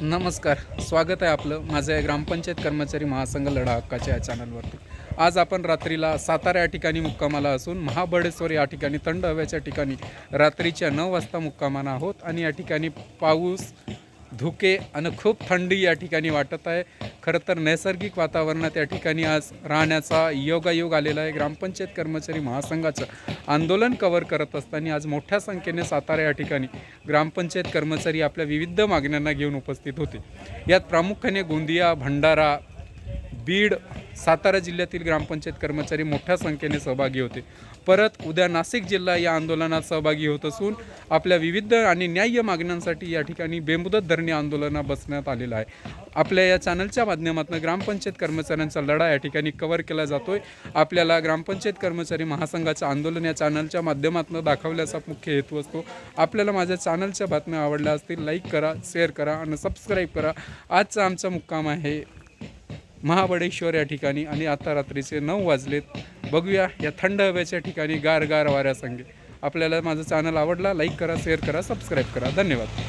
नमस्कार, स्वागत आहे आपलं माझं या ग्रामपंचायत कर्मचारी महासंघ लढा हक्काच्या या चॅनलवरती। आज आपण रात्रीला सातारा या ठिकाणी मुक्कामाला असून महाबळेश्वर या ठिकाणी थंड हवेच्या ठिकाणी रात्रीच्या 9 वाजता मुक्कामाला आहोत आणि या ठिकाणी पाऊस, धुके आणि खूप थंडी या ठिकाणी वाटत आहे। खरं तर नैसर्गिक वातावरणात या ठिकाणी आज राहण्याचा योगायोग आलेला आहे। ग्रामपंचायत कर्मचारी महासंघाचं आंदोलन कव्हर करत असताना आज मोठ्या संख्येने सातारा या ठिकाणी ग्रामपंचायत कर्मचारी आपल्या विविध मागण्यांना घेऊन उपस्थित होते। यात प्रामुख्याने गोंदिया, भंडारा, बीड, सातारा जिल्ह्यातील ग्रामपंचायत कर्मचारी मोठ्या संख्येने सहभागी होते। परत उद्या नाशिक जिल्हा या आंदोलनात सहभागी होत असून आपल्या विविध आणि न्याय्य मागण्यांसाठी या ठिकाणी बेमुदत धरणे आंदोलन बसण्यात आलेलं आहे। आपल्या या चॅनलच्या माध्यमातून ग्रामपंचायत कर्मचाऱ्यांचा लढा या ठिकाणी कव्हर केला जातोय। आपल्याला ग्रामपंचायत कर्मचारी महासंघाचं आंदोलन या चॅनलच्या माध्यमातून दाखवण्याचा मुख्य हेतू असतो। आपल्याला माझ्या चॅनलच्या बातम्या आवडल्या असतील लाईक करा, शेअर करा आणि सबस्क्राईब करा। आजचा आमचा मुक्काम आहे महाबळेश्वर या ठिकाणी आणि आता रात्रीचे 9 वाजलेत। बघूया या थंड हवेच्या ठिकाणी गार गार वाऱ्यासंगे। आपल्याला माझं चॅनल आवडला, लाईक करा, शेअर करा, सबस्क्राईब करा। धन्यवाद।